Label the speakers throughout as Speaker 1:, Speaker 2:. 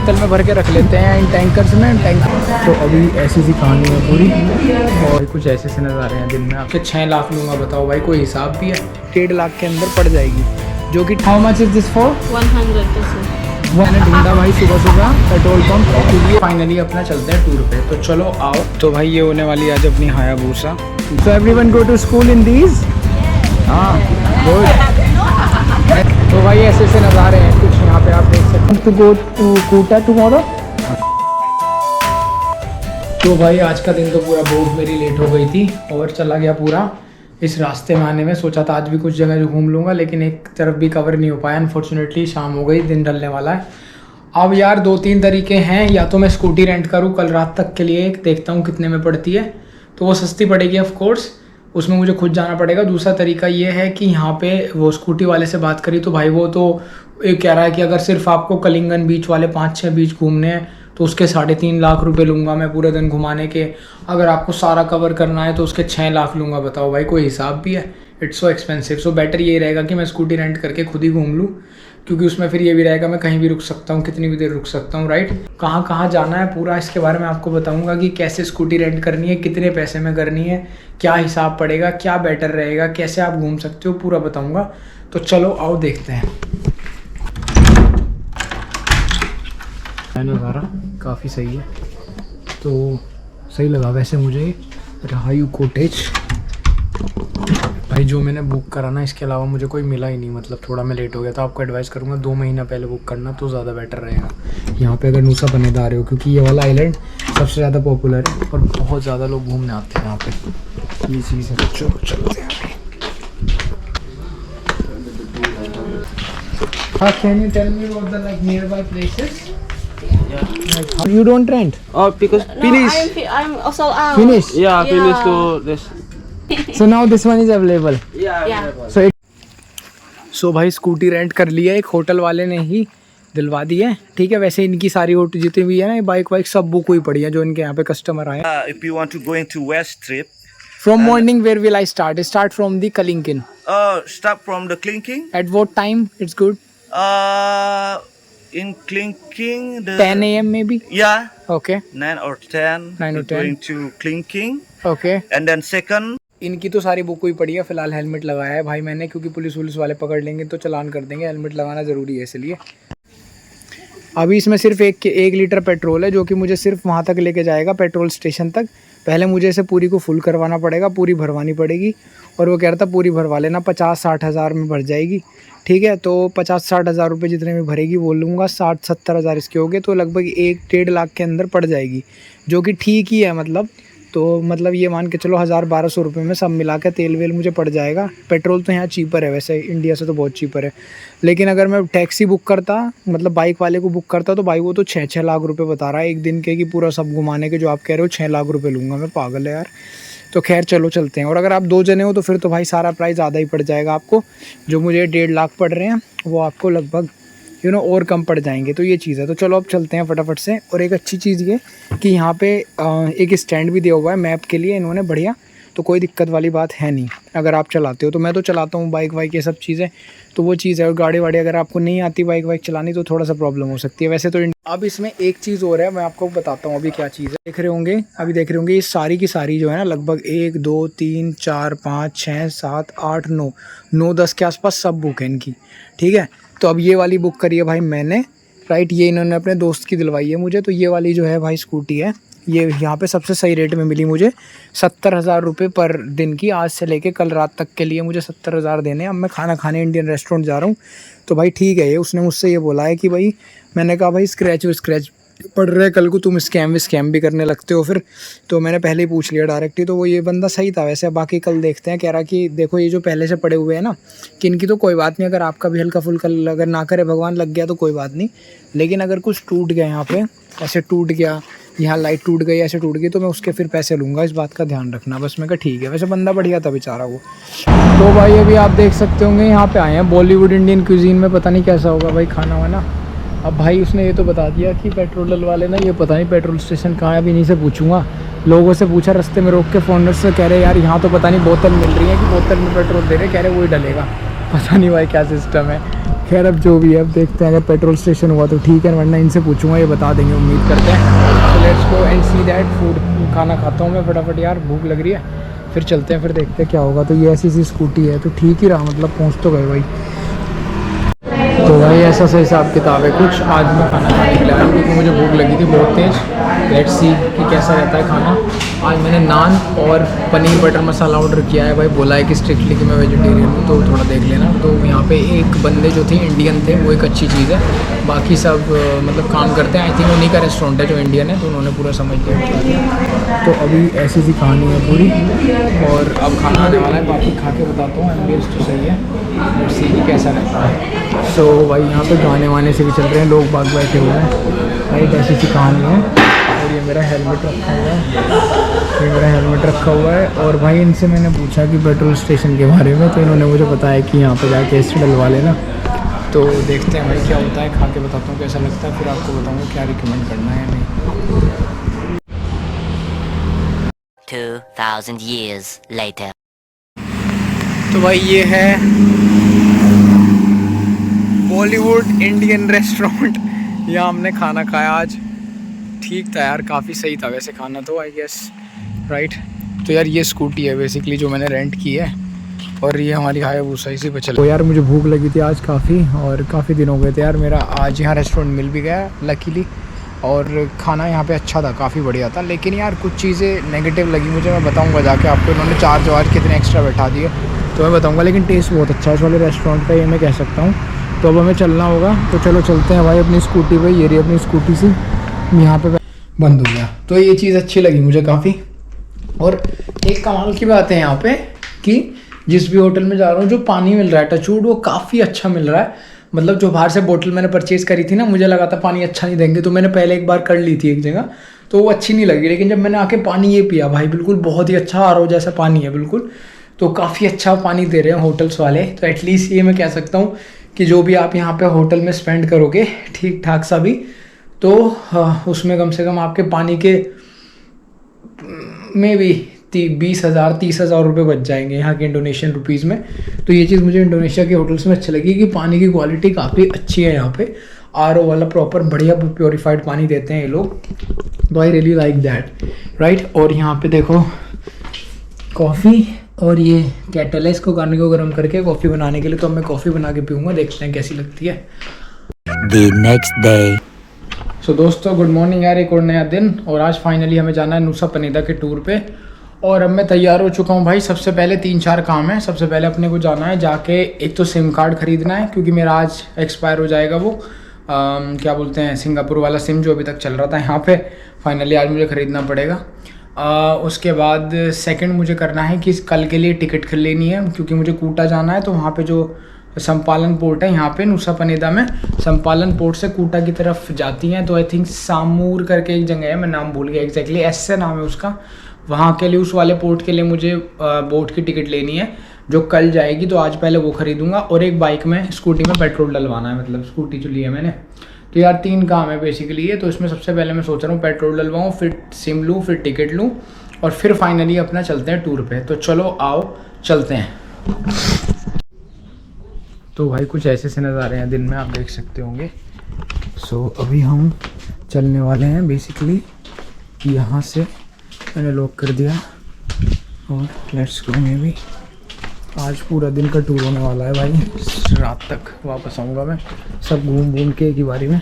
Speaker 1: बोतल में भर के रख लेते हैं इन टैंकर्स में। तो अभी ऐसी सी कहानी है पूरी, और कुछ ऐसे से नज़ारे हैं दिन में। आपके 6 लाख लूँगा, बताओ भाई कोई हिसाब भी है? 1.5 लाख के अंदर पड़ जाएगी, जो कि how much is this for
Speaker 2: 100%।
Speaker 1: मैंने ढूंढा भाई सुबह सुबह पेट्रोल पंप, क्योंकि फाइनली अपना चलते हैं टूर पे। तो चलो आओ। तो भाई ये होने वाली आज अपनी Hayabusa. So everyone go to school in these. हाँ गुड। तो भाई ऐसे ऐसे नज़ारे हैं कुछ यहाँ पे, आप देख सकते हैं। To go to Kota tomorrow. तो भाई आज का दिन तो पूरा बहुत मेरी लेट हो गई थी और चला गया पूरा इस रास्ते में आने में। सोचा था आज भी कुछ जगह जो घूम लूँगा, लेकिन एक तरफ भी कवर नहीं हो पाया अनफॉर्चुनेटली। शाम हो गई, दिन ढलने वाला है। अब यार 2-3 तरीके हैं, या तो मैं स्कूटी रेंट करूँ कल रात तक के लिए, देखता हूँ कितने में पड़ती है, तो वो सस्ती पड़ेगी ऑफ कोर्स, उसमें मुझे खुद जाना पड़ेगा। दूसरा तरीका ये है कि यहाँ पे वो स्कूटी वाले से बात करी तो भाई वो तो एक कह रहा है कि अगर सिर्फ आपको कलिंगन बीच वाले 5-6 बीच घूमने हैं तो उसके 3.5 लाख रुपए लूँगा मैं पूरे दिन घुमाने के। अगर आपको सारा कवर करना है तो उसके 6 लाख लूँगा, बताओ भाई कोई हिसाब भी है? It's so expensive. So better ये रहेगा कि मैं स्कूटी रेंट करके खुद ही घूम लूँ, क्योंकि उसमें फिर ये भी रहेगा मैं कहीं भी रुक सकता हूँ, कितनी भी देर रुक सकता हूँ, राइट। कहाँ कहाँ जाना है पूरा इसके बारे में आपको बताऊँगा, कि कैसे स्कूटी रेंट करनी है, कितने पैसे में करनी है, क्या हिसाब पड़ेगा, क्या बेटर रहेगा, कैसे आप घूम सकते हो, पूरा बताऊँगा। तो चलो आओ देखते हैं। नज़ारा काफ़ी सही है, तो सही लगा वैसे मुझे रहायू कॉटेज। भाई जो मैंने बुक करा ना, इसके अलावा मुझे कोई मिला ही नहीं, मतलब थोड़ा मैं लेट हो गया था। आपको एडवाइस करूँगा 2 महीना पहले बुक करना तो ज़्यादा बेटर रहेगा। यहाँ पे अगर नूसा बनेदा आ रहे हो, क्योंकि ये वाला आइलैंड सबसे ज़्यादा पॉपुलर है और बहुत ज़्यादा लोग घूमने आते हैं यहाँ पे, ये चीज़ है। चलो चलते हैं। हाँ, can you tell me about the like nearby places? You don't rent?
Speaker 2: Oh, because finish. I'm also out.
Speaker 1: Finish?
Speaker 2: Yeah, finish to this.
Speaker 1: So now this one is available.
Speaker 2: Yeah.
Speaker 1: So भाई scooty rent कर लिया, एक hotel वाले ने ही दिलवा दी है। ठीक है, वैसे इनकी सारी होटल जितनी भी है ना, बाइक वाइक सब बुक हुई पड़ी है जो इनके यहाँ पे कस्टमर आए।
Speaker 3: If you want to go into West trip,
Speaker 1: From morning where will I start? Start from the Kalinkin.
Speaker 3: start from the Klinking.
Speaker 1: At what time? It's good.
Speaker 3: In Klinking, the
Speaker 1: 10 a.m. maybe.
Speaker 3: Yeah,
Speaker 1: Okay.
Speaker 3: 9 or 10.
Speaker 1: 9 or
Speaker 3: You're
Speaker 1: 10.
Speaker 3: Going to Klinking,
Speaker 1: Okay.
Speaker 3: and then second.
Speaker 1: इनकी तो सारी book हुई पड़ी है। फिलहाल helmet लगाया है भाई मैंने, क्योंकि पुलिस वाले पकड़ लेंगे तो चालान कर देंगे। हेलमेट लगाना ज़रूरी है इसलिए। अभी इसमें सिर्फ 1 लीटर पेट्रोल है, जो कि मुझे सिर्फ वहाँ तक लेके जाएगा, पेट्रोल स्टेशन तक। पहले मुझे इसे पूरी को फुल करवाना पड़ेगा, पूरी भरवानी पड़ेगी। और वो कह रहा था पूरी भरवा लेना, 50-60 हज़ार में भर जाएगी। ठीक है, तो 50-60 हज़ार रुपये जितने में भरेगी वो लूँगा। 60-70 हज़ार इसके हो गए, तो लगभग 1-1.5 लाख के अंदर पड़ जाएगी, जो कि ठीक ही है। मतलब ये मान के चलो 1000-1200 रुपये में सब मिला के तेल वेल मुझे पड़ जाएगा। पेट्रोल तो यहाँ चीपर है, वैसे इंडिया से तो बहुत चीपर है। लेकिन अगर मैं टैक्सी बुक करता, मतलब बाइक वाले को बुक करता, तो भाई वो तो 6-6 लाख रुपये बता रहा है एक दिन के, कि पूरा सब घुमाने के। जो आप कह रहे हो 6 लाख रुपये लूँगा मैं, पागल है यार। तो खैर चलो चलते हैं। और अगर आप 2 जने हो तो फिर तो भाई सारा प्राइस ज़्यादा ही पड़ जाएगा आपको। जो मुझे 1.5 लाख पड़ रहे हैं वो आपको लगभग और कम पड़ जाएंगे। तो ये चीज़ है। तो चलो अब चलते हैं फटाफट से। और एक अच्छी चीज़ ये कि यहाँ पे एक स्टैंड भी दिया हुआ है मैप के लिए इन्होंने, बढ़िया। तो कोई दिक्कत वाली बात है नहीं अगर आप चलाते हो। तो मैं तो चलाता हूँ बाइक वाइक ये सब चीज़ें, तो वो चीज़ है। और गाड़ी वाड़ी अगर आपको नहीं आती बाइक वाइक चलानी तो थोड़ा सा प्रॉब्लम हो सकती है वैसे तो। अब इसमें एक चीज़ और है, मैं आपको बताता हूँ अभी क्या चीज़ है। देख रहे होंगे ये सारी की सारी जो है ना, लगभग 1 2 3 4 5 6 7 8 9 10 के आसपास सब बुक है इनकी। ठीक है, तो अब ये वाली बुक करी है भाई मैंने, राइट। ये इन्होंने अपने दोस्त की दिलवाई है मुझे। तो ये वाली जो है भाई स्कूटी है, ये यहाँ पे सबसे सही रेट में मिली मुझे। 70 हज़ार रुपये पर दिन की, आज से लेके कल रात तक के लिए मुझे 70 हज़ार देने। अब मैं खाना खाने इंडियन रेस्टोरेंट जा रहा हूँ, तो भाई ठीक है। ये उसने मुझसे ये बोला है कि भाई, मैंने कहा भाई स्क्रैच पड़ रहे, कल को तुम स्कैम भी करने लगते हो फिर। तो मैंने पहले ही पूछ लिया डायरेक्ट ही। तो वो ये बंदा सही था वैसे। बाकी कल देखते हैं। कह रहा कि देखो ये जो पहले से पड़े हुए हैं ना, कि इनकी तो कोई बात नहीं, अगर आपका भी हल्का फुल्का अगर ना करे भगवान लग गया तो कोई बात नहीं। लेकिन अगर कुछ टूट गया यहाँ पे, ऐसे टूट गया, यहाँ लाइट टूट गई, ऐसे टूट गई, तो मैं उसके फिर पैसे लूँगा। इस बात का ध्यान रखना बस। मैं कहा ठीक है। वैसे बंदा बढ़िया था बेचारा वो। तो भाई अभी आप देख सकते होंगे यहाँ पे आए हैं बॉलीवुड इंडियन क्यूजीन में। पता नहीं कैसा होगा भाई खाना वाना। अब भाई उसने ये तो बता दिया कि पेट्रोल डलवा लेना। ये पता नहीं पेट्रोल स्टेशन कहाँ है, अभी इन्हीं से पूछूंगा। लोगों से पूछा रास्ते में रोक के, फोनर्स से कह रहे यार यहाँ तो पता नहीं बोतल मिल रही है कि बोतल में पेट्रोल दे रहे, कह रहे वही डलेगा। पता नहीं भाई क्या सिस्टम है। खैर अब जो भी है, अब देखते हैं, अगर पेट्रोल स्टेशन हुआ तो ठीक है, वरना इनसे पूछूंगा, ये बता देंगे, उम्मीद करते हैं। तो let's go and see that food. खाना खाता हूँ मैं फटाफट यार, भूख लग रही है, फिर चलते हैं, फिर देखते हैं क्या होगा। तो ये ऐसी सी स्कूटी है तो ठीक ही रहा, मतलब पहुँच तो गए भाई। तो भाई ऐसा सा हिसाब किताब है कुछ। आज मैं खाना खाने के लिए आया क्योंकि मुझे भूख लगी थी बहुत तेज़। लेट्स सी कि कैसा रहता है खाना। आज मैंने नान और पनीर बटर मसाला ऑर्डर किया है। भाई बोला है कि स्ट्रिक्टली कि मैं वेजिटेरियन हूँ, तो थोड़ा देख लेना। तो यहाँ पे एक बंदे जो थे इंडियन थे, वो एक अच्छी चीज़ है, बाकी सब मतलब काम करते हैं। आई थिंक उन्हीं का रेस्टोरेंट है जो इंडियन है, तो उन्होंने पूरा समझ लिया। तो अभी ऐसी सी कहानी है पूरी, और अब खाना आने वाला है, बाकी खा के बताता हूँ। एम्बियंस तो सही है, लेट्स सी कि कैसा रहता है। सो भाई यहाँ पे गाने वाने से भी चल रहे हैं, लोग बाग बैठे हुए हैं। भाई ऐसी सी कहानी है। और ये मेरा हेलमेट रखा हुआ है, ये मेरा हेलमेट रखा हुआ है। और भाई इनसे मैंने पूछा कि पेट्रोल स्टेशन के बारे में, तो इन्होंने मुझे बताया कि यहाँ पे जाके एसी डलवा लेना। तो देखते हैं भाई क्या होता है, खा के बताता हूँ कैसा लगता है, फिर आपको बताऊँगा क्या रिकमेंड करना है नहीं।
Speaker 4: 2000 years later.
Speaker 1: तो भाई ये है बॉलीवुड इंडियन रेस्टोरेंट, यहाँ हमने खाना खाया आज। ठीक था यार, काफ़ी सही था वैसे खाना तो, आई गेस, राइट। तो यार ये स्कूटी है बेसिकली जो मैंने रेंट की है, और ये हमारी हायाबुसा इसी पे चला। तो यार मुझे भूख लगी थी आज काफ़ी, और काफ़ी दिन हो गए थे यार मेरा। आज यहाँ रेस्टोरेंट मिल भी गया लकीली, और खाना यहाँ पे अच्छा था, काफ़ी बढ़िया था। लेकिन यार कुछ चीज़ें नेगेटिव लगी मुझे, मैं बताऊँगा जाके आपको। इन्होंने चार्ज वार्ज कितने एक्स्ट्रा बैठा दिए तो मैं बताऊँगा, लेकिन टेस्ट बहुत अच्छा है इस वाले रेस्टोरेंट का, ये मैं कह सकता हूँ। तो अब हमें चलना होगा, तो चलो चलते हैं भाई अपनी स्कूटी पे। ये रही अपनी स्कूटी सी, यहाँ पे बंद हो गया। तो ये चीज़ अच्छी लगी मुझे काफ़ी। और एक कमाल की बात है यहाँ पे कि जिस भी होटल में जा रहा हूँ, जो पानी मिल रहा है टचवुड, वो काफ़ी अच्छा मिल रहा है। मतलब जो बाहर से बोतल मैंने परचेज़ करी थी ना, मुझे लगा था पानी अच्छा नहीं देंगे, तो मैंने पहले एक बार कर ली थी एक जगह, तो वो अच्छी नहीं लगी। लेकिन जब मैंने आके पानी ये पिया भाई, बिल्कुल बहुत ही अच्छा आरओ जैसा पानी है बिल्कुल। तो काफ़ी अच्छा पानी दे रहे हैं होटल्स वाले। तो एटलीस्ट ये मैं कह सकता हूँ कि जो भी आप यहाँ पे होटल में स्पेंड करोगे ठीक ठाक सा भी, तो उसमें कम से कम आपके पानी के में भी 20,000 30,000 रुपये बच जाएंगे यहाँ के इंडोनेशियन रुपीज़ में। तो ये चीज़ मुझे इंडोनेशिया के होटल्स में अच्छी लगी कि पानी की क्वालिटी काफ़ी अच्छी है यहाँ पे। आरओ वाला प्रॉपर बढ़िया प्योरीफाइड पानी देते हैं ये लोग, तो I really like that, right. और यहाँ पे देखो कॉफ़ी, और ये केटल है, इसको पानी को गर्म करके कॉफ़ी बनाने के लिए। तो अब मैं कॉफ़ी बना के पीऊँगा, देखते हैं कैसी लगती है।
Speaker 4: The next day.
Speaker 1: सो दोस्तों गुड मॉर्निंग यार, एक और नया दिन, और आज फाइनली हमें जाना है नुसा पनीदा के टूर पे। और अब मैं तैयार हो चुका हूँ भाई। सबसे पहले 3-4 काम है। सबसे पहले अपने को जाना है जाके, एक तो सिम कार्ड ख़रीदना है क्योंकि मेरा आज एक्सपायर हो जाएगा वो क्या बोलते हैं, सिंगापुर वाला सिम जो अभी तक चल रहा था यहाँ पे, फाइनली आज मुझे ख़रीदना पड़ेगा। उसके बाद सेकंड मुझे करना है कि कल के लिए टिकट कर लेनी है, क्योंकि मुझे कूटा जाना है। तो वहाँ पे जो संपालन पोर्ट है यहाँ पे नुसा पनीदा में, संपालन पोर्ट से कूटा की तरफ जाती हैं। तो आई थिंक सामूर करके एक जगह है, मैं नाम भूल गया एग्जैक्टली, ऐसे नाम है उसका। वहाँ के लिए, उस वाले पोर्ट के लिए मुझे बोट की टिकट लेनी है जो कल जाएगी। तो आज पहले वो ख़रीदूँगा, और एक बाइक में, स्कूटी में पेट्रोल डलवाना है, मतलब स्कूटी जो ली है मैंने। तो यार 3 काम है बेसिकली ये। तो इसमें सबसे पहले मैं सोच रहा हूँ पेट्रोल डलवाऊँ, फिर सिम लूँ, फिर टिकट लूँ, और फिर फाइनली अपना चलते हैं टूर पे। तो चलो आओ चलते हैं। तो भाई कुछ ऐसे से नज़ारे हैं दिन में, आप देख सकते होंगे। सो अभी हम चलने वाले हैं बेसिकली यहाँ से, मैंने लॉक कर दिया, और लेट्स गो। में भी आज पूरा दिन का टूर होने वाला है भाई, रात तक वापस आऊँगा मैं, सब घूम के एक ही बारी में।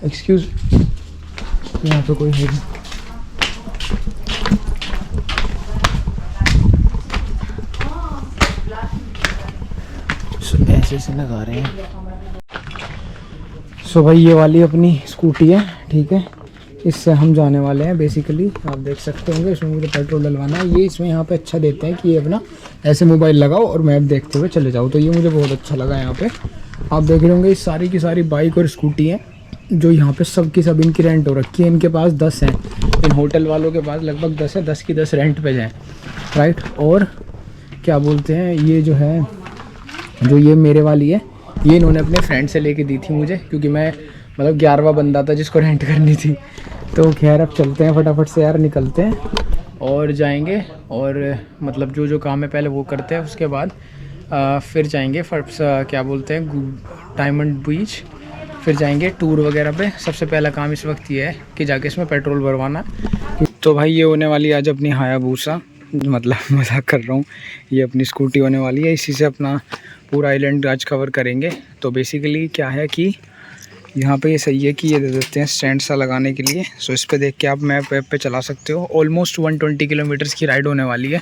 Speaker 1: एक्सक्यूज़, यहाँ पे कोई है? ऐसे से लगा रहे हैं। सो भाई ये वाली अपनी स्कूटी है, ठीक है, इससे हम जाने वाले हैं बेसिकली। आप देख सकते होंगे इसमें मुझे पेट्रोल डलवाना है। ये इसमें यहाँ पे अच्छा देते हैं कि ये अपना ऐसे मोबाइल लगाओ और मैप देखते हुए चले जाओ। तो ये मुझे बहुत अच्छा लगा। यहाँ पे आप देख रहे होंगे सारी की सारी बाइक और स्कूटी हैं जो यहाँ पे सब की सब इनकी रेंट हो रखी है। इनके पास 10 हैं, इन होटल वालों के पास लगभग 10 है, 10 की 10 रेंट पे जाएँ, राइट। और क्या बोलते हैं, ये जो है, जो ये मेरे वाली है, ये इन्होंने अपने फ्रेंड से लेके दी थी मुझे, क्योंकि मैं मतलब 11वां बंदा था जिसको रेंट करनी थी। तो खैर अब चलते हैं फटाफट से यार, निकलते हैं और जाएंगे और मतलब जो जो काम है पहले वो करते हैं, उसके बाद फिर जाएंगे क्या बोलते हैं डायमंड बीच, फिर जाएंगे टूर वगैरह पे। सबसे पहला काम इस वक्त ये है कि जाके इसमें पेट्रोल भरवाना। तो भाई ये होने वाली आज अपनी हायाबूसा, मतलब मजाक कर रहा हूँ, ये अपनी स्कूटी होने वाली है, इसी से अपना पूरा आइलैंड आज कवर करेंगे। तो बेसिकली क्या है कि यहाँ पे ये सही है कि ये दे देते हैं स्टैंड सा लगाने के लिए। सो इस पे देख के आप मैप वेप पे चला सकते हो। ऑलमोस्ट 120 किलोमीटर्स की राइड होने वाली है,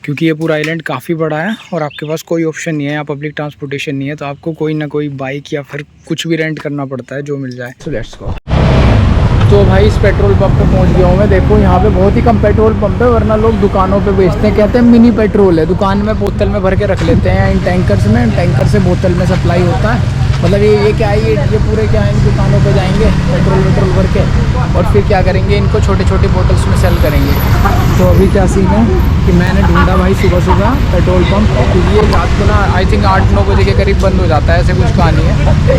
Speaker 1: क्योंकि ये पूरा आइलैंड काफ़ी बड़ा है और आपके पास कोई ऑप्शन नहीं है, यहाँ पब्लिक ट्रांसपोर्टेशन नहीं है, तो आपको कोई ना कोई बाइक या फिर कुछ भी रेंट करना पड़ता है जो मिल जाए। सो लेट्स गो। तो भाई इस पेट्रोल पंप पे पहुंच गया हूँ मैं। देखो यहाँ पे बहुत ही कम पेट्रोल पंप है, वरना लोग दुकानों पे बेचते हैं, कहते हैं मिनी पेट्रोल है। दुकान में बोतल में भर के रख लेते हैं इन टैंकर्स में, टैंकर से बोतल में सप्लाई होता है। मतलब ये क्या है, ये पूरे क्या है, इन दुकानों पे जाएंगे पेट्रोल भर के और फिर क्या करेंगे, इनको छोटे छोटे बोतल्स में सेल करेंगे। तो अभी क्या सीन है कि मैंने ढूंढा भाई सुबह पेट्रोल पंप, क्योंकि ये रात को ना आई थिंक 8-9 बजे के करीब बंद हो जाता है, ऐसे कुछ कहानी है।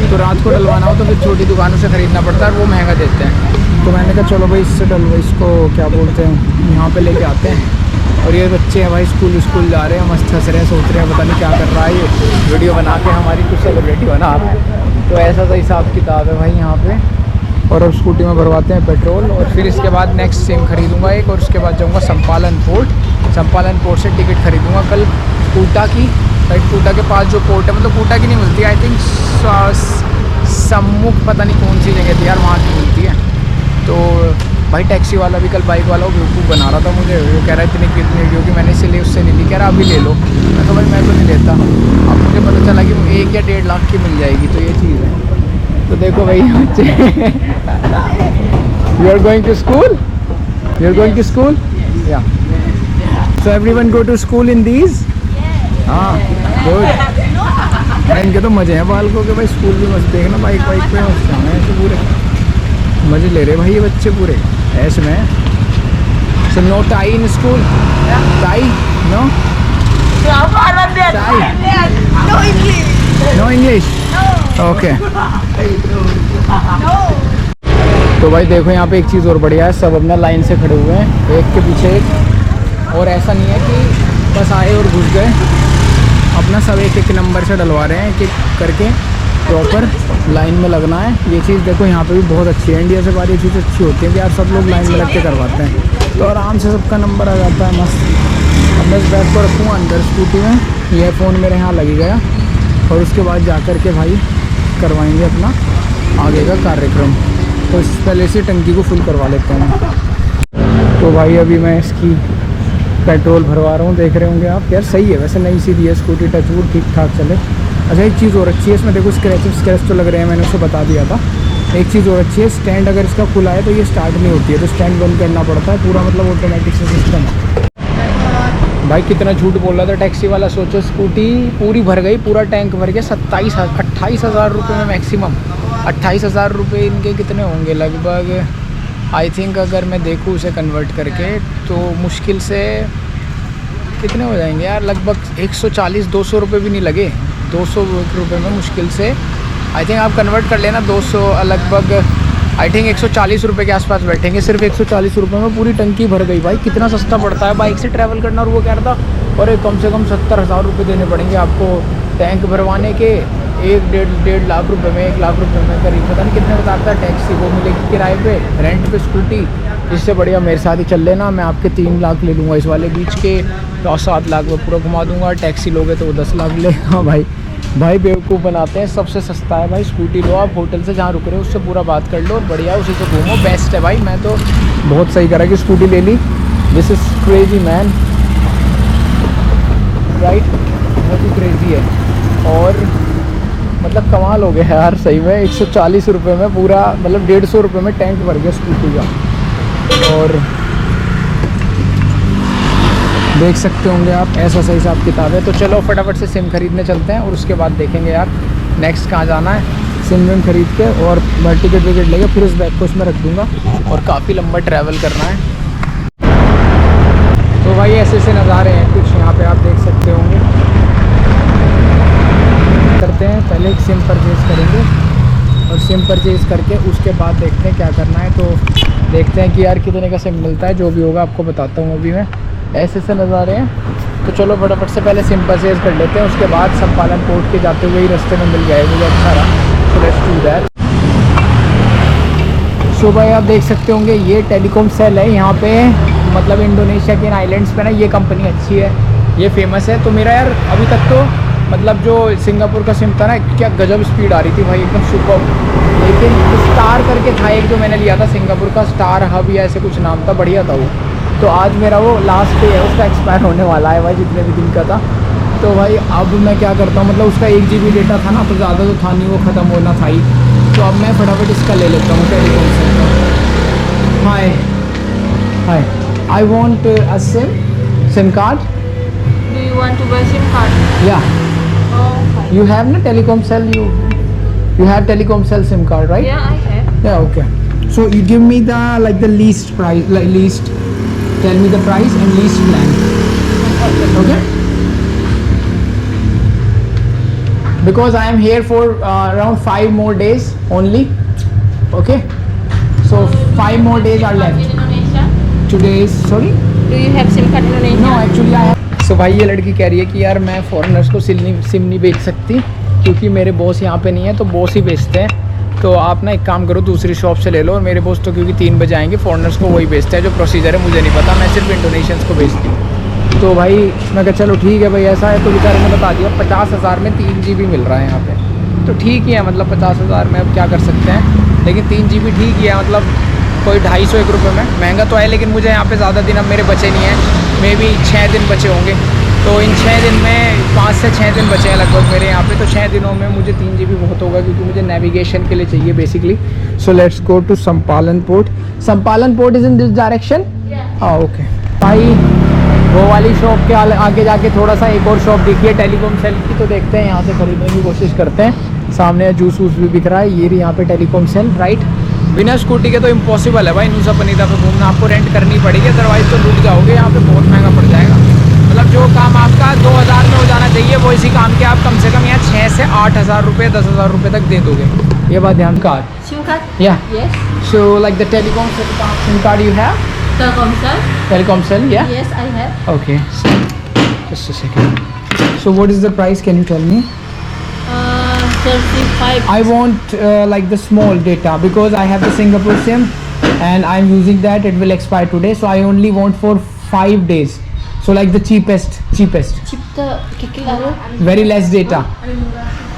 Speaker 1: तो रात को डलवाना हो तो फिर छोटी दुकानों से ख़रीदना पड़ता है और वो महंगा देते हैं। तो मैंने कहा चलो भाई इससे इसको क्या बोलते हैं यहाँ पे लेके आते हैं। और ये बच्चे हैं भाई स्कूल जा रहे हैं, मस्त हंस रहे हैं, सोच रहे हैं पता नहीं क्या कर रहा है ये, वीडियो बना के हमारी कुछ सेलिब्रिटी बना रहा है। तो ऐसा सा हिसाब किताब है भाई यहाँ पे। और अब स्कूटी में भरवाते हैं पेट्रोल और फिर इसके बाद नेक्स्ट सिम खरीदूँगा एक, और उसके बाद जाऊँगा चंपारण पोर्ट से टिकट खरीदूँगा कल कूटा की। राइट, कूटा के पास जो पोर्ट है, मतलब कूटा की नहीं मिलती, आई थिंक सम्मुख, पता नहीं कौन सी जगह थी यार, वहाँ की मिलती है। तो भाई टैक्सी वाला भी कल, बाइक वाला वो बेवकूफ़ बना रहा था मुझे, वो कह रहा है इतनी कितनी क्योंकि मैंने इसलिए उससे नहीं ली, कह रहा अभी ले लो। मैं तो भाई मैं तो नहीं लेता। अब मुझे पता चला कि 1 या 1.5 लाख की मिल जाएगी, तो ये चीज़ है। तो देखो भाई बच्चे you are going to school, या so everyone go to school in these. हाँ गुड। इनके तो मज़े हैं बालकों के भाई, स्कूल भी मस्त देखना, बाइक पे मस्त हैं ऐसे पूरे मज़े ले रहे भाई ये बच्चे पूरे ऐसे में। So no tie in school, tie no, no English, okay. तो भाई देखो यहाँ पे एक चीज़ और बढ़िया है, सब अपना लाइन से खड़े हुए हैं एक के पीछे एक, और ऐसा नहीं है कि बस आए और घुस गए, अपना सब एक नंबर से डलवा रहे हैं, एक करके प्रॉपर लाइन में लगना है। ये चीज़ देखो यहाँ पे भी बहुत अच्छी है, इंडिया से बाहर ये चीज़ अच्छी होती है कि यार सब लोग लाइन में लग के करवाते हैं, तो आराम से सबका नंबर आ जाता है मस्त। अब मैं इस बैग को रखूँगा अंदर स्कूटी में, यह फ़ोन मेरे यहाँ लगी गया, और उसके बाद जा कर के भाई करवाएंगे अपना आगे का कार्यक्रम। तो इस पहले से टंकी को फुल करवा लेते हैं। तो भाई अभी मैं इसकी पेट्रोल भरवा रहा हूँ, देख रहे होंगे आप। यार सही है वैसे, नई सी दी है स्कूटी, टचवुड ठीक ठाक चले। अच्छा एक चीज़ और अच्छी है इसमें, देखो स्क्रैच तो लग रहे हैं, मैंने उसको बता दिया था। एक चीज़ और अच्छी है, स्टैंड अगर इसका खुला है तो ये स्टार्ट नहीं होती है, तो स्टैंड बंद करना पड़ता है, पूरा मतलब ऑटोमेटिक से सिस्टम है। भाई कितना झूठ बोल रहा था टैक्सी वाला, सोचो स्कूटी पूरी भर गई, पूरा टैंक भर गया, 28 हज़ार रुपये में मैक्सिमम। 28 हज़ार रुपये इनके कितने होंगे लगभग, आई थिंक अगर मैं देखूँ उसे कन्वर्ट करके तो मुश्किल से कितने हो जाएंगे यार, लगभग 140-200 रुपये भी नहीं लगे, 200 रुपये में मुश्किल से आई थिंक आप कन्वर्ट कर लेना 200, लगभग आई थिंक 140 रुपये के आसपास बैठेंगे। सिर्फ 140 रुपये में पूरी टंकी भर गई भाई, कितना सस्ता पड़ता है बाइक से ट्रैवल करना। और वो कह रहा था और कम से कम 70,000 रुपये देने पड़ेंगे आपको टैंक भरवाने के, 1-1.5 लाख रुपये में, 1 लाख रुपये में करीब, पता नहीं कितने बताता है। टैक्सी वो मिलेगी किराए पे, रेंट पे स्कूटी, इससे बढ़िया मेरे साथ ही चल लेना, मैं आपके 3 लाख ले लूँगा इस वाले बीच के, तो 7 लाख में पूरा घुमा दूँगा। टैक्सी लोगे तो वो 10 लाख लेगा भाई बेवकूफ़ बनाते हैं। सबसे सस्ता है भाई, स्कूटी लो आप, होटल से जहाँ रुक रहे हो उससे पूरा बात कर लो और बढ़िया उसी से घूमो, बेस्ट है भाई। मैं तो बहुत सही करा कि स्कूटी ले ली, this is crazy man, right, बहुत ही क्रेजी है। और मतलब कमाल हो गया यार सही में, 140 रुपये में पूरा, मतलब 150 रुपये में टैंक भर गया स्कूटी का। और देख सकते होंगे आप, ऐसा सही हिसाब किताब है। तो चलो फटाफट से सिम खरीदने चलते हैं और उसके बाद देखेंगे यार नेक्स्ट कहाँ जाना है। सिम विम खरीद के और टिकट विकेट लेके फिर उस बैग को उसमें रख दूँगा, और काफ़ी लंबा ट्रैवल करना है। तो भाई ऐसे ऐसे नज़ारे हैं कुछ यहाँ पे, आप देख सकते होंगे। करते हैं पहले एक सिम परचेज करेंगे, और सिम परचेज़ करके उसके बाद देखते हैं क्या करना है। तो देखते हैं कि यार कितने का सिम मिलता है, जो भी होगा आपको बताता हूँ। अभी मैं ऐसे नज़ारे हैं, तो चलो फटाफट से पहले सिम परचेज़ कर लेते हैं, उसके बाद सम्पालन पोर्ट के जाते हुए ही रास्ते में मिल जाएगा, मुझे अच्छा रहा। तो लेट्स डू दैट। सो भाई आप देख सकते होंगे ये टेलीकॉम सेल है यहाँ पे, मतलब इंडोनेशिया के इन आइलैंड्स पे ना ये कंपनी अच्छी है, ये फेमस है। तो मेरा यार अभी तक तो मतलब जो सिंगापुर का सिम था ना, क्या गजब स्पीड आ रही थी भाई, एकदम सुपर। लेकिन स्टार करके था एक जो मैंने लिया था सिंगापुर का, स्टार हब या ऐसे कुछ नाम था, बढ़िया था वो। तो आज मेरा वो लास्ट डे है, उसका एक्सपायर होने वाला है भाई, जितने भी दिन का था। तो भाई अब मैं क्या करता हूँ, मतलब उसका 1 GB डेटा था ना, तो ज़्यादा तो था नहीं, वो ख़त्म होना था ही। तो अब मैं फटाफट इसका ले लेता हूँ टेलीकॉम सेल का। Hi I want a sim card.
Speaker 2: Do you want to buy SIM card?
Speaker 1: या
Speaker 2: Oh,
Speaker 1: you have no telecom cell, you have telecom cell SIM card, right?
Speaker 2: yeah, I have.
Speaker 1: Yeah, okay. So you give me the like the least price, like least, tell me the price and least plan. Okay? Because I am here for around 5 more days only. Okay? So 5 more days are
Speaker 2: In
Speaker 1: left.
Speaker 2: Indonesia?
Speaker 1: Today is, sorry?
Speaker 2: Do you have SIM card in Indonesia?
Speaker 1: No, actually I have. So भाई ये लड़की कह रही है कि यार मैं foreigners को सिम नहीं बेच सकती, क्योंकि मेरे बॉस यहाँ पे नहीं है, तो बॉस ही बेचते हैं। तो आप ना एक काम करो, दूसरी शॉप से ले लो। और मेरे बॉस तो क्योंकि 3 बजे आएंगे, फॉरेनर्स को वही बेचते हैं, जो प्रोसीजर है मुझे नहीं पता, मैं सिर्फ इंडोनेशियंस को बेचती हूँ। तो भाई मैं कहा चलो ठीक है भाई, ऐसा है। तो बेचारे ने बता दिया 50,000 में 3 GB मिल रहा है यहाँ पे। तो ठीक ही है, मतलब 50,000 में अब क्या कर सकते हैं, लेकिन 3 GB ठीक ही है, मतलब कोई 250-1 रुपये में। महंगा तो है, लेकिन मुझे यहाँ पे ज़्यादा दिन अब मेरे बचे नहीं हैं, मे बी 6 दिन बचे होंगे। तो इन 6 दिन में 5 से 6 दिन बचे हैं लगभग मेरे यहाँ पे। तो 6 दिनों में मुझे 3 GB बहुत होगा, क्योंकि मुझे नेविगेशन के लिए चाहिए basically. So let's go to Sampalan port. Sampalan port is in this direction. हाँ ओके भाई, वो वाली शॉप के आगे जाके थोड़ा सा एक और शॉप दिखी है टेलीकॉम सेल की, तो देखते हैं यहाँ से खरीदने की कोशिश करते हैं। सामने जूस वूस भी बिक रहा है, ये रही यहाँ पे टेलीकॉम सेल, राइट। बिना स्कूटी के तो इम्पॉसिबल है भाई नुसा पनीता पे घूमना, आपको रेंट करनी पड़ेगी, अदरवाइज़ तो लूट जाओगे, यहाँ पे बहुत महंगा पड़ जाएगा। मतलब जो काम आपका 2000 में हो जाना चाहिए, वो इसी काम के आप कम से कम यहाँ 6 से 8,000 रुपये 10,000 रुपये तक दे दोगे। ये बात ध्यान का।
Speaker 2: SIM card?
Speaker 1: या
Speaker 2: Yes.
Speaker 1: So like the telecom SIM card you have?
Speaker 2: Telkomsel?
Speaker 1: Telecom cell, yeah?
Speaker 2: Yes, I have.
Speaker 1: Okay, just a second. So what is the price, can you tell me?
Speaker 2: 35.
Speaker 1: I want like the small data, because I have the Singapore SIM and I'm using that, it will expire today, so I only want for 5 days. So like the cheapest,
Speaker 2: Cipta kikil ada.
Speaker 1: very less data.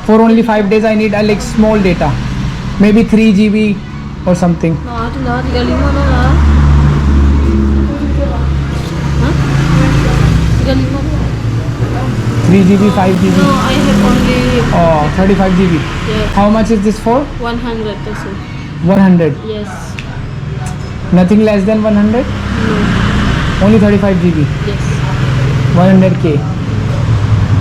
Speaker 1: For only 5 days I need a like small data, maybe 3 GB or something.
Speaker 2: Nah, ada lah 35 lah. Hah? 35.
Speaker 1: 3 GB, 5 GB,
Speaker 2: No, I have only
Speaker 1: 35 GB.
Speaker 2: yes,
Speaker 1: How much is this for?
Speaker 2: 100 peso.
Speaker 1: 100.
Speaker 2: Yes.
Speaker 1: Nothing less than 100?
Speaker 2: No.
Speaker 1: Only 35 GB.
Speaker 2: Yes.
Speaker 1: 100K.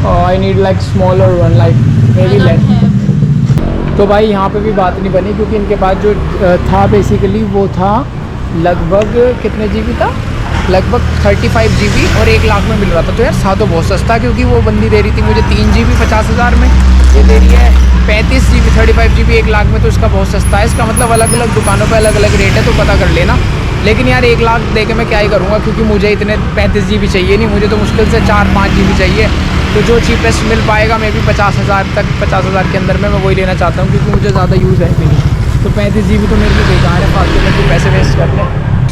Speaker 1: Oh, I need like smaller one, like maybe
Speaker 2: I don't
Speaker 1: less.
Speaker 2: have.
Speaker 1: तो भाई यहाँ पे भी बात नहीं बनी, क्योंकि इनके पास जो था बेसिकली वो था लगभग कितने GB था, लगभग 35 GB और 1 लाख में मिल रहा था। तो यार था तो बहुत सस्ता, क्योंकि वो बंदी दे रही थी मुझे 3 GB 50,000 में, ये दे रही है 35 GB 35 GB 1 लाख में, तो इसका बहुत सस्ता है। इसका मतलब अलग अलग दुकानों पे अलग अलग रेट है, तो पता कर लेना। लेकिन यार 1 लाख दे के मैं क्या ही करूँगा, क्योंकि मुझे इतने 35 GB चाहिए नहीं, मुझे तो मुश्किल से 4-5 GB चाहिए। तो जो चीपेस्ट मिल पाएगा मे बी 50,000 तक, 50,000 के अंदर में मैं वही लेना चाहता हूँ, क्योंकि मुझे ज़्यादा यूज़ है भी नहीं। तो 35 GB तो मेरे लिए बेकार है, फालतू में तो पैसे वेस्ट करने।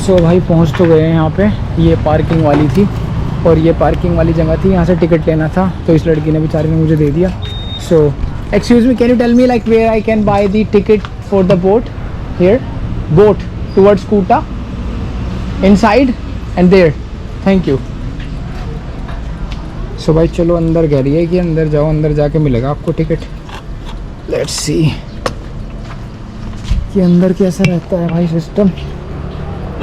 Speaker 1: सो भाई पहुँच तो गए हैं यहाँ पे, ये पार्किंग वाली थी और ये पार्किंग वाली जगह थी, यहाँ से टिकट लेना था, तो इस लड़की ने बेचारी ने मुझे दे दिया। So excuse me, can you tell me like where I can buy the ticket for the boat? Here boat towards Kuta, inside and there, thank you. So भाई चलो अंदर कह रही है कि अंदर जाओ, अंदर जाके मिलेगा आपको टिकट। लेट्स सी कि अंदर कैसा रहता है भाई सिस्टम।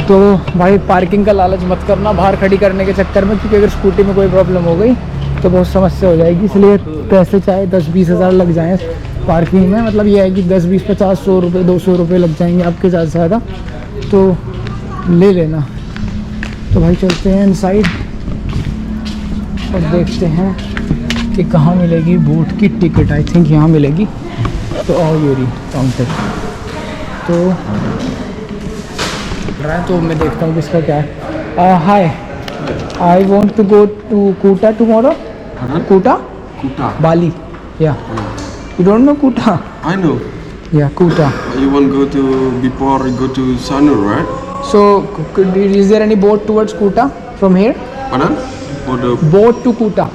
Speaker 1: तो भाई पार्किंग का लालच मत करना बाहर खड़ी करने के चक्कर में, क्योंकि अगर स्कूटी में कोई प्रॉब्लम हो गई तो बहुत समस्या हो जाएगी। इसलिए पैसे चाहे 10-20 हज़ार लग जाएँ पार्किंग में, मतलब ये है कि 10-20-50-100 रुपये 200 रुपये लग जाएंगे आपके ज़्यादा से ज़्यादा, तो ले लेना। तो भाई चलते हैं इनसाइड और देखते हैं कि कहाँ मिलेगी बोट की टिकट। आई थिंक यहाँ मिलेगी। तो आओ ये रही काउंटर। तो मैं देखता हूँ किसका क्या है। Hi, I want to go to Kuta tomorrow. Kuta?
Speaker 5: Kuta.
Speaker 1: Bali. Yeah. You don't know Kuta?
Speaker 5: I know.
Speaker 1: Yeah, Kuta.
Speaker 5: You want to go to before you go to Sanur, right?
Speaker 1: So, is there any boat towards Kuta from here?
Speaker 5: Pardon? For the
Speaker 1: Boat to Kuta,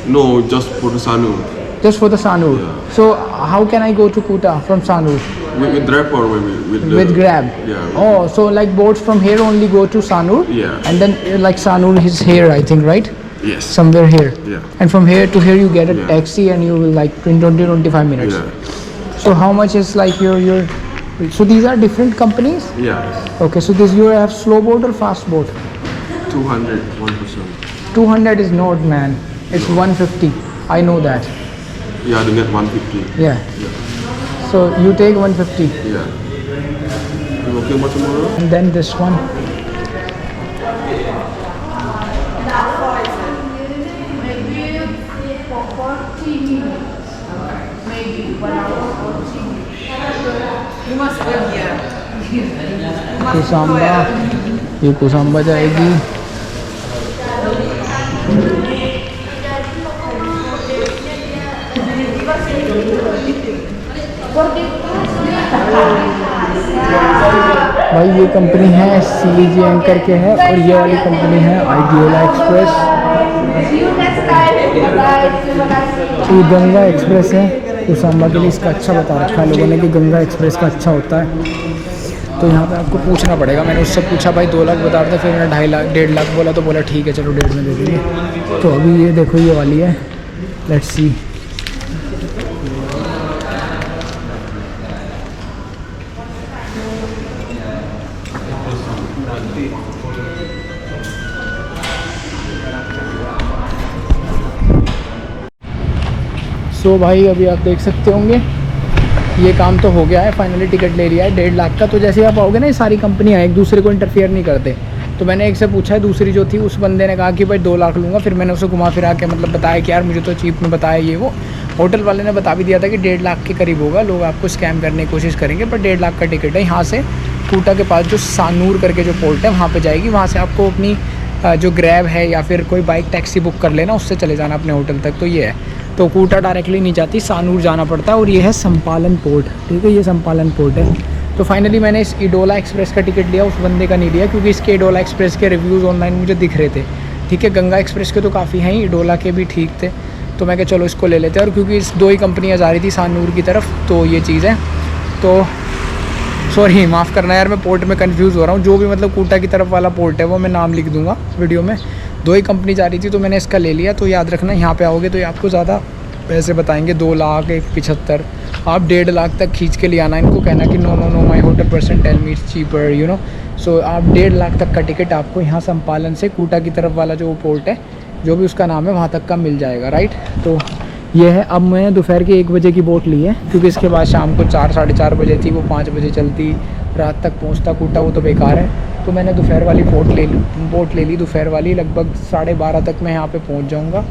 Speaker 5: no, just for the Sanur.
Speaker 1: just for the Sanur.
Speaker 5: Yeah.
Speaker 1: So, how can I go to Kuta from Sanur?
Speaker 5: With driver maybe
Speaker 1: With Grab?
Speaker 5: Yeah.
Speaker 1: Oh, so like boats from here only go to Sanur?
Speaker 5: Yeah.
Speaker 1: And then like Sanur is here, I think, right?
Speaker 5: Yes.
Speaker 1: Somewhere here.
Speaker 5: Yeah.
Speaker 1: And from here to here you get a
Speaker 5: Yeah.
Speaker 1: taxi and you will like 20-25 minutes.
Speaker 5: Yeah.
Speaker 1: So how much is like your so these are different companies?
Speaker 5: Yeah.
Speaker 1: Okay, so this you have slow boat or fast boat?
Speaker 5: 200, 1%.
Speaker 1: 200 is not, man. It's 150. I know that.
Speaker 5: Yeah, they get 150.
Speaker 1: Yeah. So you take 150
Speaker 5: Yeah. You okay about tomorrow?
Speaker 1: and then this one. कुसाम्बा, ये कुसाम्बा जाएगी। भाई ये company है CG anchor के है और ये वाली कंपनी है आइडियोला एक्सप्रेस। ये गंगा एक्सप्रेस है कुसाम्बा के लिए, इसका अच्छा बता रखा है लोगों ने कि गंगा एक्सप्रेस का अच्छा होता है। तो यहाँ पे आपको पूछना पड़ेगा। मैंने उससे पूछा भाई 2 लाख बता रहे थे, फिर मैंने 2.5 लाख 1.5 लाख बोला तो बोला ठीक है चलो 1.5 में दे देंगे। तो अभी ये देखो ये वाली है, लेट्स सी। सो भाई अभी आप देख सकते होंगे ये काम तो हो गया है, फाइनली टिकट ले लिया है 1.5 लाख का। तो जैसे ही आप आओगे ना, ये सारी कंपनियाँ एक दूसरे को इंटरफेयर नहीं करते। तो मैंने एक से पूछा है, दूसरी जो थी उस बंदे ने कहा कि भाई 2 लाख लूँगा। फिर मैंने उसे घुमा फिरा के मतलब बताया कि यार मुझे तो चीप में बताया ये वो। होटल वाले ने बता भी दिया था कि 1.5 लाख के करीब होगा, लोग आपको स्कैम करने की कोशिश करेंगे, पर 1.5 लाख का टिकट है। यहाँ से कूटा के पास जो सानूर करके जो पोर्ट है वहाँ पर जाएगी, वहाँ से आपको अपनी जो ग्रैब है या फिर कोई बाइक टैक्सी बुक कर लेना, उससे चले जाना अपने होटल तक। तो ये है, तो कूटा डायरेक्टली नहीं जाती, सानूर जाना पड़ता है। और ये है संपालन पोर्ट, ठीक है, ये संपालन पोर्ट है। तो फाइनली मैंने इस इडोला एक्सप्रेस का टिकट लिया, उस बंदे का नहीं लिया, क्योंकि इसके इडोला एक्सप्रेस के रिव्यूज़ ऑनलाइन मुझे दिख रहे थे। ठीक है, गंगा एक्सप्रेस के तो काफ़ी हैं ही, इडोला के भी ठीक थे। तो मैं कहा चलो इसको ले लेते हैं। और क्योंकि इस 2 ही कंपनियाँ जा रही थी सानूर की तरफ, तो ये चीज़ है। तो सॉरी, माफ़ करना यार, मैं पोर्ट में कंफ्यूज हो रहा हूँ। जो भी मतलब कूटा की तरफ वाला पोर्ट है वो मैं नाम लिख दूँगा वीडियो में। 2 ही कंपनी जा रही थी तो मैंने इसका ले लिया। तो याद रखना, यहाँ पे आओगे तो ये आपको ज़्यादा पैसे बताएंगे, 2 लाख 1.75। आप 1.5 लाख तक खींच के ले आना, इनको कहना कि no no no my hotel person tell me it's cheaper, you know. So आप 1.5 लाख तक का टिकट आपको यहाँ संपालन से कूटा की तरफ वाला जो पोर्ट है, जो भी उसका नाम है, वहाँ तक का मिल जाएगा, राइट। तो ये है। अब मैं दोपहर के 1 बजे की बोट ली है, क्योंकि इसके बाद शाम को 4 साढ़े 4 बजे थी, वो 5 बजे चलती, रात तक पहुंचता कूटा, वो तो बेकार है। तो मैंने दोपहर वाली बोट ले ली दोपहर वाली। लगभग 12:30 तक मैं यहाँ पे पहुँच जाऊँगा।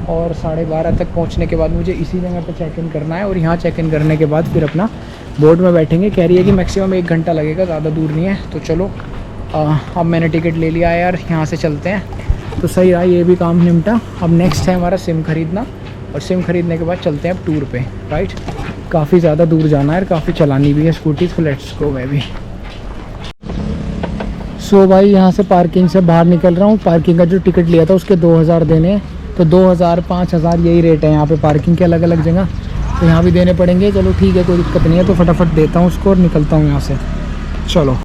Speaker 1: और 12:30 तक पहुँचने के बाद मुझे इसी जगह पे चेक इन करना है। और यहाँ चेक इन करने के बाद फिर अपना बोट में बैठेंगे। कह रही है कि मैक्सिमम 1 घंटा लगेगा, ज़्यादा दूर नहीं है। तो चलो अब मैंने टिकट ले लिया है यार, यहाँ से चलते हैं। तो सही रहा, ये भी काम निपटा। अब नेक्स्ट है हमारा सिम ख़रीदना, और सिम ख़रीदने के बाद चलते हैं अब टूर पे, राइट। काफ़ी ज़्यादा दूर जाना है और काफ़ी चलानी भी है स्कूटी, तो लेट्स गो मैं भी। सो भाई यहाँ से पार्किंग से बाहर निकल रहा हूँ। पार्किंग का जो टिकट लिया था उसके 2000 देने हैं। तो 2000 5000 यही रेट है यहाँ पे पार्किंग के, अलग अलग जगह। तो यहाँ भी देने पड़ेंगे। चलो ठीक है, कोई दिक्कत नहीं है। तो फटाफट देता हूँ उसको और निकलता हूँ यहाँ से। चलो।